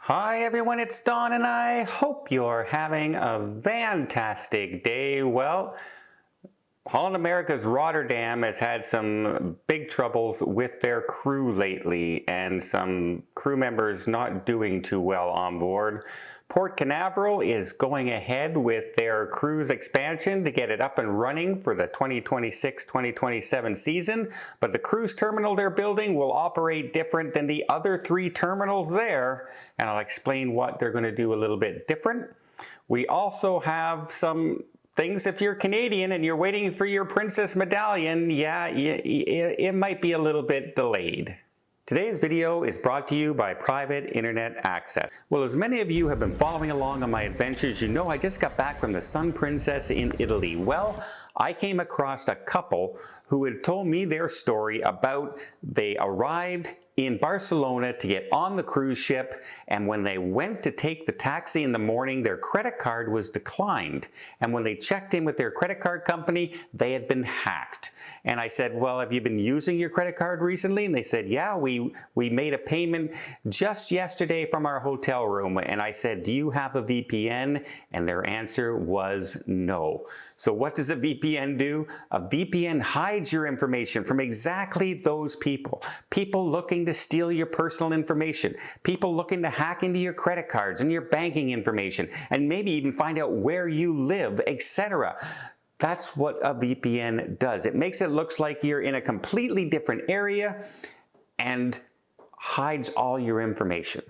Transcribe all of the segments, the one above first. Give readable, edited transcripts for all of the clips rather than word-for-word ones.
Hi everyone, it's Don and I hope you're having a fantastic day. Well, Holland Americas Rotterdam has had some big troubles with their crew lately and some crew members not doing too well on board. Port Canaveral is going ahead with their cruise expansion to get it up and running for the 2026-2027 season, but the cruise terminal they're building will operate different than the other three terminals there, and I'll explain what they're going to do a little bit different. We also have some things if you're Canadian and you're waiting for your Princess Medallion, it might be a little bit delayed. Today's video is brought to you by Private Internet Access. Well, as many of you have been following along on my adventures, you know I just got back from the Sun Princess in Italy. Well, I came across a couple who had told me their story about they arrived in Barcelona to get on the cruise ship, and when they went to take the taxi in the morning, their credit card was declined. And when they checked in with their credit card company, they had been hacked. And I said, well, have you been using your credit card recently? And they said, yeah, we made a payment just yesterday from our hotel room. And I said, do you have a VPN? And their answer was no. So what does a VPN do? A VPN hides your information from exactly those people. People looking to steal your personal information. People looking to hack into your credit cards and your banking information, and maybe even find out where you live, etc. That's what a VPN does. It makes it look like you're in a completely different area and hides all your information.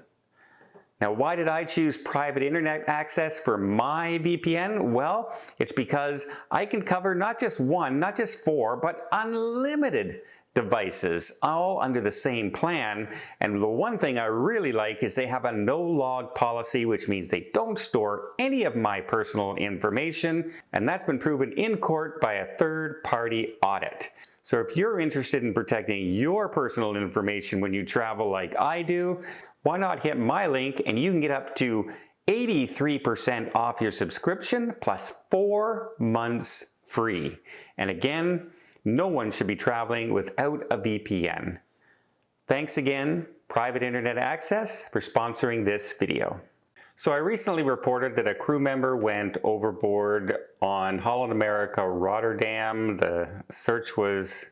Now, why did I choose private internet access for my VPN? Well, it's because I can cover not just one, not just four, but unlimited devices, all under the same plan. And the one thing I really like is they have a no-log policy, which means they don't store any of my personal information, and that's been proven in court by a third-party audit. So if you're interested in protecting your personal information when you travel like I do, why not hit my link and you can get up to 83% off your subscription plus 4 months free. And again, no one should be traveling without a VPN. Thanks again, Private Internet Access, for sponsoring this video. So I recently reported that a crew member went overboard on Holland Americas Rotterdam. The search was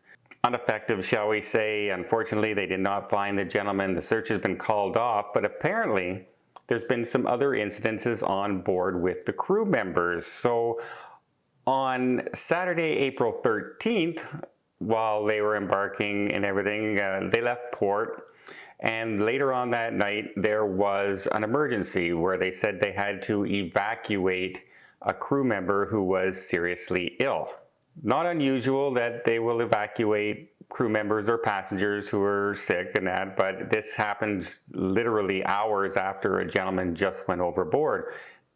ineffective, shall we say. Unfortunately, they did not find the gentleman. The search has been called off, but apparently there's been some other incidences on board with the crew members. So on Saturday, April 13th, while they were embarking and everything, they left port. And later on that night, there was an emergency where they said they had to evacuate a crew member who was seriously ill. Not unusual that they will evacuate crew members or passengers who are sick and that, but this happened literally hours after a gentleman just went overboard.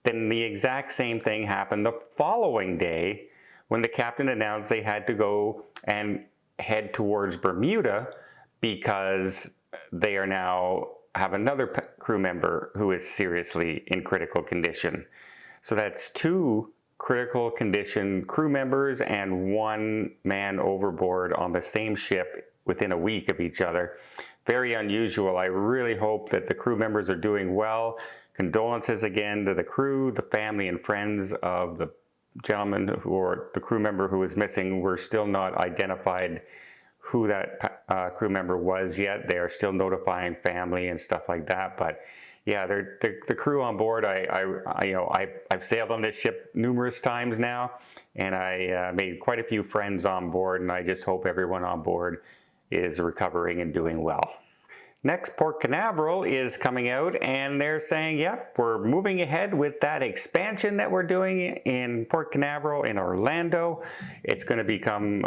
Then the exact same thing happened the following day when the captain announced they had to go and head towards Bermuda because they are now have another crew member who is seriously in critical condition. So that's 2 critical condition crew members and 1 man overboard on the same ship within a week of each other. Very unusual. I really hope that the crew members are doing well. Condolences again to the crew, the family and friends of the gentleman or the crew member who is missing. We're still not identified who that crew member was yet. They are still notifying family and stuff like that. But yeah, the crew on board, I've sailed on this ship numerous times now, and I made quite a few friends on board, and I just hope everyone on board is recovering and doing well. Next, Port Canaveral is coming out, and they're saying, yep, we're moving ahead with that expansion that we're doing in Port Canaveral in Orlando. It's going to become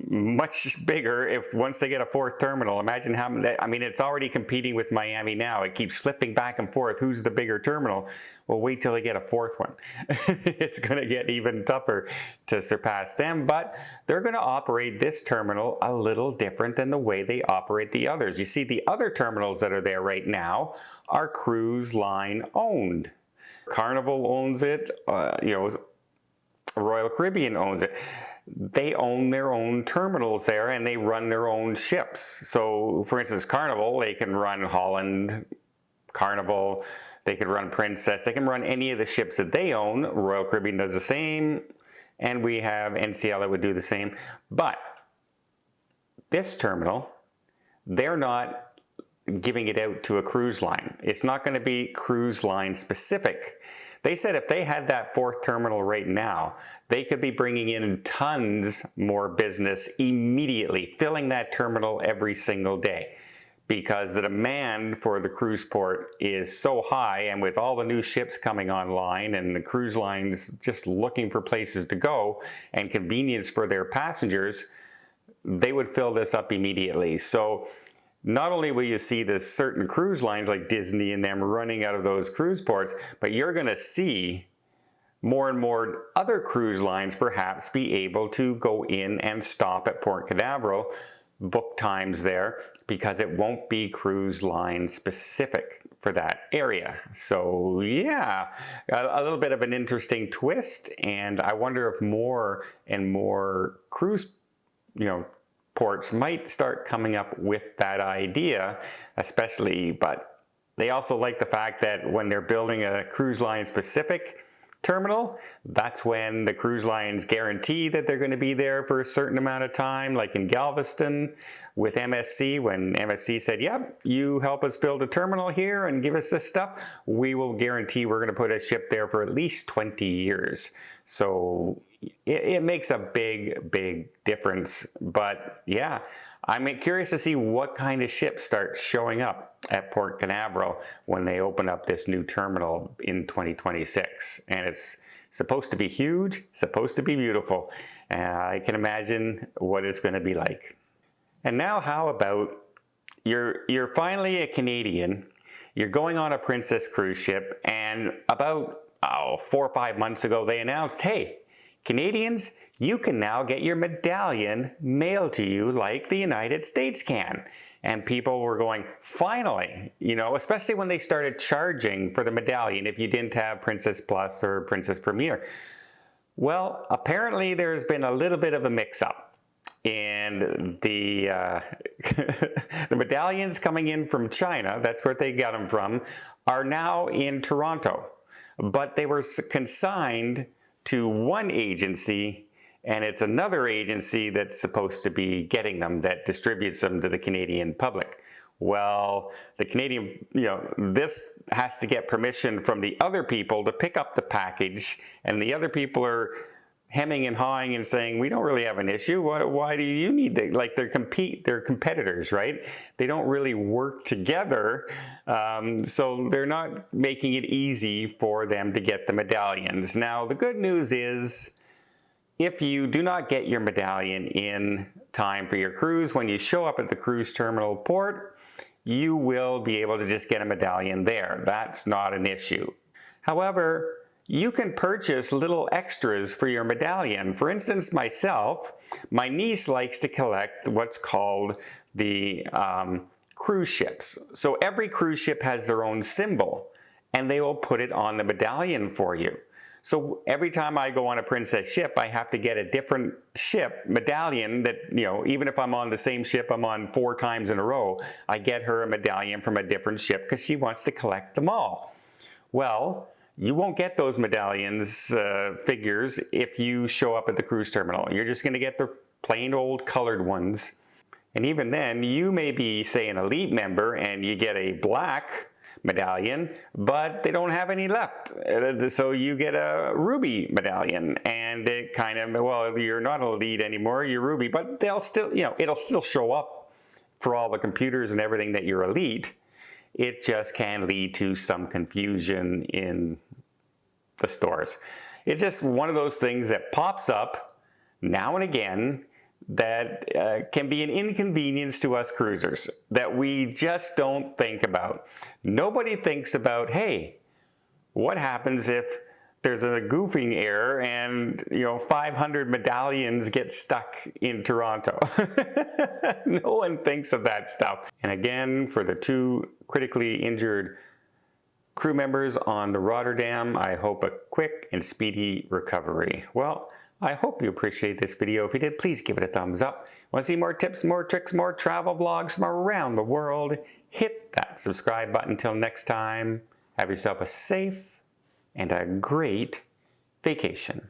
much bigger if once they get a 4th terminal. Imagine how, I mean, it's already competing with Miami now. It keeps flipping back and forth. Who's the bigger terminal? Well, wait till they get a 4th one. It's going to get even tougher to surpass them, but they're going to operate this terminal a little different than the way they operate the others. You see, the other terminals that are there right now are cruise line owned. Carnival owns it, Royal Caribbean owns it. They own their own terminals there and they run their own ships. So for instance, Carnival, they can run Holland Carnival, they could run Princess, they can run any of the ships that they own. Royal Caribbean does the same, and we have NCL that would do the same. But this terminal, they're not giving it out to a cruise line. It's not going to be cruise line specific. They said if they had that fourth terminal right now, they could be bringing in tons more business immediately, filling that terminal every single day, because the demand for the cruise port is so high, and with all the new ships coming online and the cruise lines just looking for places to go and convenience for their passengers, they would fill this up immediately. So not only will you see the certain cruise lines like Disney and them running out of those cruise ports, but you're going to see more and more other cruise lines perhaps be able to go in and stop at Port Canaveral, book times there, because it won't be cruise line specific for that area. So yeah, a little bit of an interesting twist, and I wonder if more and more cruise, ports might start coming up with that idea, especially, but they also like the fact that when they're building a cruise line specific terminal, that's when the cruise lines guarantee that they're going to be there for a certain amount of time, like in Galveston with MSC, when MSC said, yep, you help us build a terminal here and give us this stuff, we will guarantee we're going to put a ship there for at least 20 years. So it makes a big difference. But yeah, I'm curious to see what kind of ships start showing up at Port Canaveral when they open up this new terminal in 2026. And it's supposed to be huge, supposed to be beautiful. I can imagine what it's going to be like. And now how about you're finally a Canadian, you're going on a Princess cruise ship, and about 4 or 5 months ago they announced, hey, Canadians, you can now get your medallion mailed to you like the United States can. And people were going, finally, especially when they started charging for the medallion if you didn't have Princess Plus or Princess Premier. Well, apparently there's been a little bit of a mix-up. And the the medallions coming in from China, that's where they got them from, are now in Toronto. But they were consigned to one agency, and it's another agency that's supposed to be getting them, that distributes them to the Canadian public. Well, the Canadian, this has to get permission from the other people to pick up the package, and the other people are hemming and hawing and saying, we don't really have an issue. Why do you need that? Like they're competitors, right? They don't really work together. So they're not making it easy for them to get the medallions. Now, the good news is if you do not get your medallion in time for your cruise, when you show up at the cruise terminal port, you will be able to just get a medallion there. That's not an issue. However, you can purchase little extras for your medallion. For instance, myself, my niece likes to collect what's called the cruise ships. So every cruise ship has their own symbol, and they will put it on the medallion for you. So every time I go on a Princess ship, I have to get a different ship medallion that, even if I'm on the same ship I'm on 4 times in a row, I get her a medallion from a different ship because she wants to collect them all. Well, you won't get those medallions figures if you show up at the cruise terminal. You're just going to get the plain old colored ones. And even then, you may be, say, an elite member and you get a black medallion, but they don't have any left. So you get a ruby medallion, and it kind of, well, you're not elite anymore, you're ruby, but they'll still, it'll still show up for all the computers and everything that you're elite. It just can lead to some confusion in the stores. It's just one of those things that pops up now and again that can be an inconvenience to us cruisers that we just don't think about. Nobody thinks about, hey, what happens if there's a goofing error and 500 medallions get stuck in Toronto? No one thinks of that stuff. And again, for the 2 critically injured crew members on the Rotterdam, I hope a quick and speedy recovery. Well, I hope you appreciate this video. If you did, please give it a thumbs up. Want to see more tips, more tricks, more travel vlogs from around the world? hit that subscribe button. Until next time, have yourself a safe and a great vacation.